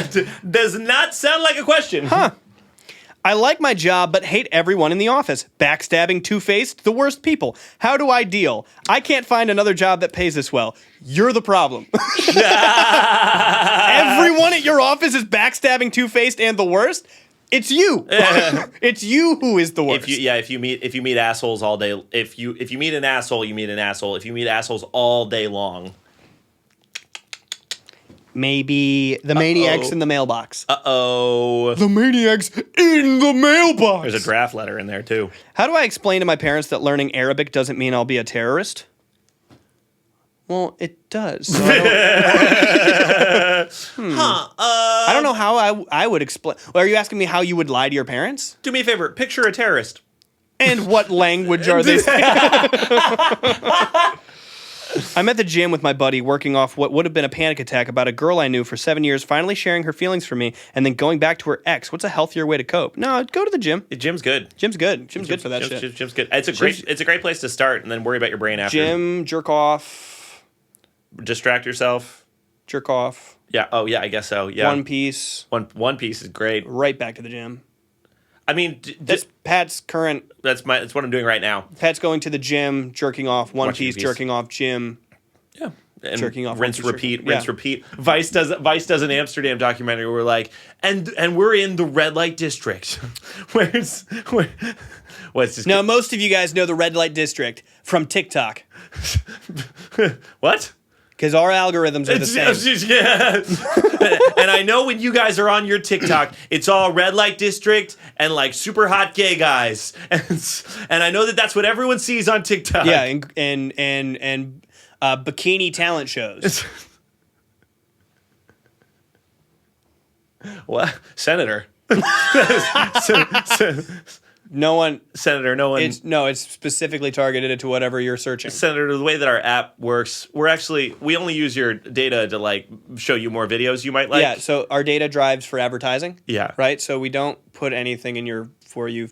Does not sound like a question. Huh. I like my job, but hate everyone in the office. Backstabbing, two-faced, the worst people. How do I deal? I can't find another job that pays this well. You're the problem. Everyone at your office is backstabbing, two-faced, and the worst. It's you. It's you who is the worst. If you meet assholes all day, if you meet an asshole, you meet an asshole. If you meet assholes all day long. Maybe the maniacs in the mailbox. Uh-oh. The maniacs in the mailbox. There's a draft letter in there, too. How do I explain to my parents that learning Arabic doesn't mean I'll be a terrorist? Well, it does. So I don't know how I would explain. Well, are you asking me how you would lie to your parents? Do me a favor. Picture a terrorist. And what language are they speaking? I'm at the gym with my buddy working off what would have been a panic attack about a girl I knew for 7 years finally sharing her feelings for me and then going back to her ex. What's a healthier way to cope? No, go to the gym. The gym's good. Gym's good. Gym's good for that shit. Gym's good. It's a great place to start and then worry about your brain after. Gym, jerk off. Distract yourself. Jerk off. Yeah. Oh, yeah, I guess so. Yeah. One Piece. One Piece is great. Right back to the gym. I mean, That's Pat's current. That's what I'm doing right now. Pat's going to the gym, jerking off. One Watching Piece, Piece. jerking off. Gym. Yeah. And Jerking off. rinse, One Piece, repeat, jerking- rinse, yeah. repeat. Vice does an Amsterdam documentary where we're like, and we're in the red light district. What's this? Now, most of you guys know the red light district from TikTok What? because our algorithms are the same. Yeah. And I know when you guys are on your TikTok, it's all red light district and like super hot gay guys. And I know that that's what everyone sees on TikTok. Yeah, and bikini talent shows. What? Senator. No one. Senator, no one. It's specifically targeted to whatever you're searching. Senator, the way that our app works, we only use your data to like show you more videos you might like. Yeah, so our data drives for advertising. Yeah. Right? So we don't put anything in your For You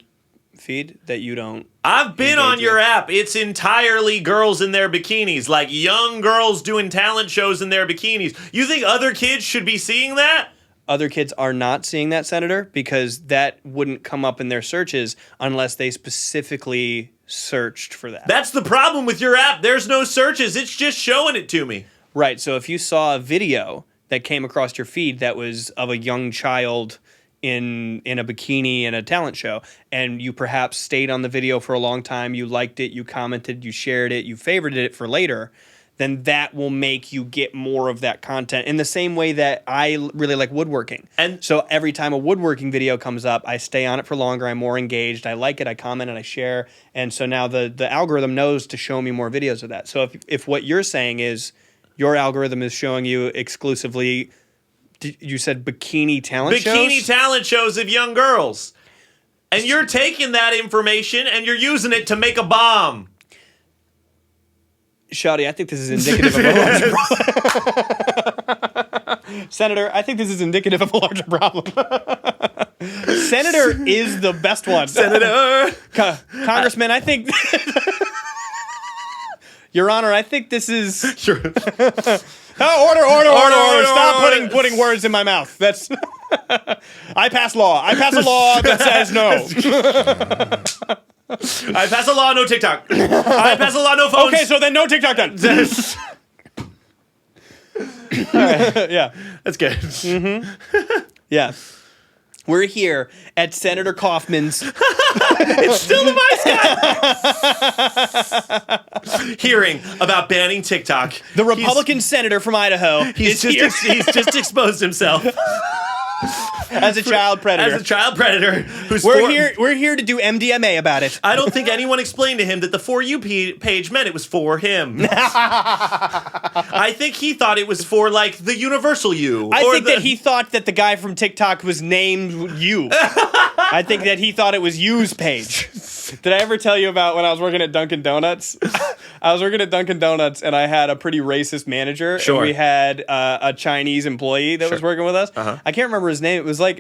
feed that you don't. I've been engage on your with. app. It's entirely girls in their bikinis, like young girls doing talent shows in their bikinis. You think other kids should be seeing that? Other kids are not seeing that, Senator, because that wouldn't come up in their searches unless they specifically searched for that. That's the problem with your app. There's no searches. It's just showing it to me. Right. So if you saw a video that came across your feed that was of a young child in a bikini in a talent show, and you perhaps stayed on the video for a long time, you liked it, you commented, you shared it, you favorited it for later, then that will make you get more of that content in the same way that I really like woodworking. And So every time a woodworking video comes up, I stay on it for longer, I'm more engaged, I like it, I comment and I share. And so now the algorithm knows to show me more videos of that. So if what you're saying is your algorithm is showing you exclusively, you said bikini talent shows? bikini talent shows of young girls. And you're taking that information and you're using it to make a bomb. Shawty, I think this is indicative of a larger problem. Senator, I think this is indicative of a larger problem. Senator is the best one. Senator. Congressman, I think... Your Honor, I think this is... Sure. Order. Stop order. putting words in my mouth. That's... I pass a law that says no. I pass a law, no TikTok. I pass a law, no phones. Okay, so then no TikTok then. All right. Yeah. That's good. Yeah. We're here at Senator Kaufman's. It's still the vice guy. Hearing about banning TikTok. The Republican senator from Idaho He's is here just exposed himself as a child predator. as a child predator. We're here to do MDMA about it. I don't think anyone explained to him that the For You page meant it was for him. I think he thought it was for, like, the universal you. I think that he thought that the guy from TikTok was named you. I think that he thought it was you's page. Did I ever tell you about when I was working at Dunkin' Donuts? I was working at Dunkin' Donuts and I had a pretty racist manager. Sure. And we had a Chinese employee that was working with us. Uh-huh. I can't remember his name. It was like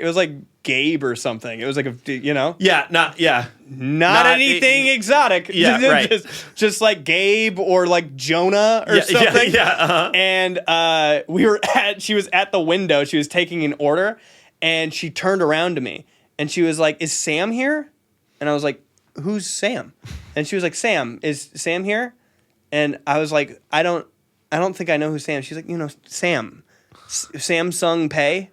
Gabe or something. It was like Not not anything exotic. Yeah, right. just like Gabe or like Jonah or something. Yeah, uh-huh. And she was at the window. She was taking an order, and she turned around to me, And she was like, is Sam here? And I was like, who's Sam? And she was like, Sam, is Sam here? And I was like, I don't think I know who Sam. She's like, Sam. Samsung Pay.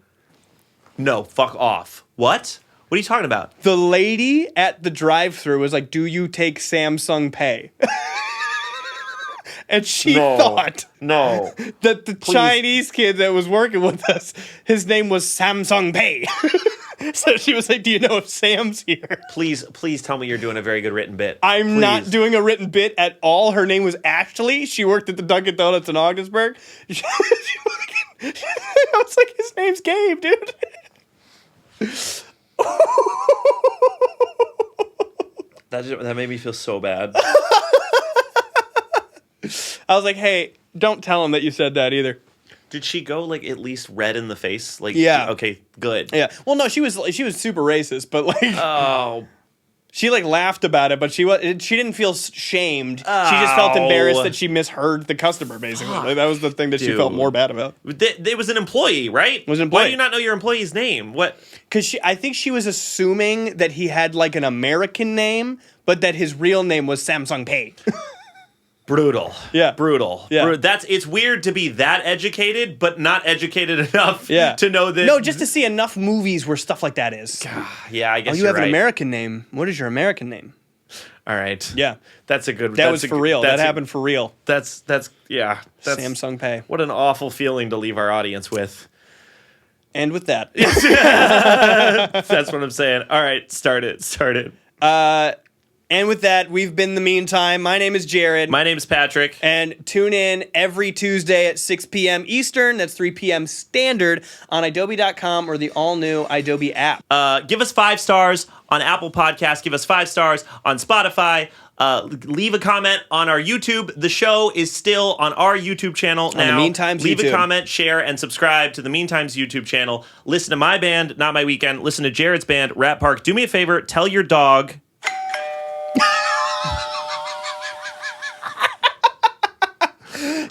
No, fuck off. What? What are you talking about? The lady at the drive-thru was like, do you take Samsung Pay? And she thought that the Chinese kid that was working with us, his name was Samsung Pay. So she was like, do you know if Sam's here? Please tell me you're doing a very good written bit. I'm not doing a written bit at all. Her name was Ashley. She worked at the Dunkin' Donuts in Augsburg. I was like, his name's Gabe, dude. That made me feel so bad. I was like, hey, don't tell him that you said that either. Did she go like at least red in the face? Like, yeah. Okay, good. Yeah. Well, no, she was super racist, but like, Oh, she like laughed about it, but she didn't feel shamed. She just felt embarrassed that she misheard the customer. Basically, like, that was the thing that she felt more bad about. It was an employee, right? It was an employee. Why do you not know your employee's name? What? Because I think she was assuming that he had like an American name, but that his real name was Samsung Pay. Brutal. Yeah. Brutal. Yeah. It's weird to be that educated, but not educated enough to know that. No, just to see enough movies where stuff like that is. Yeah, I guess you have right. an American name. What is your American name? All right. Yeah. That's a good. That was for real. That happened for real. That's Samsung Pay. What an awful feeling to leave our audience with. And with that. That's what I'm saying. All right, start it. And with that, we've been The Meantime. My name is Jared. My name's Patrick. And tune in every Tuesday at 6 p.m. Eastern. That's 3 p.m. Standard on idobi.com or the all-new idobi app. Give us 5 stars on Apple Podcasts. Give us 5 stars on Spotify. Leave a comment on our YouTube. The show is still on our YouTube channel now. On The Meantime's Leave YouTube. a comment, share, and subscribe to The Meantime's YouTube channel. Listen to my band, Not My Weekend. Listen to Jared's band, Rat Park. Do me a favor, tell your dog...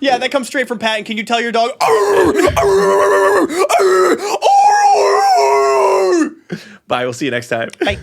Yeah, that comes straight from Pat. And can you tell your dog? Bye, we'll see you next time. Bye.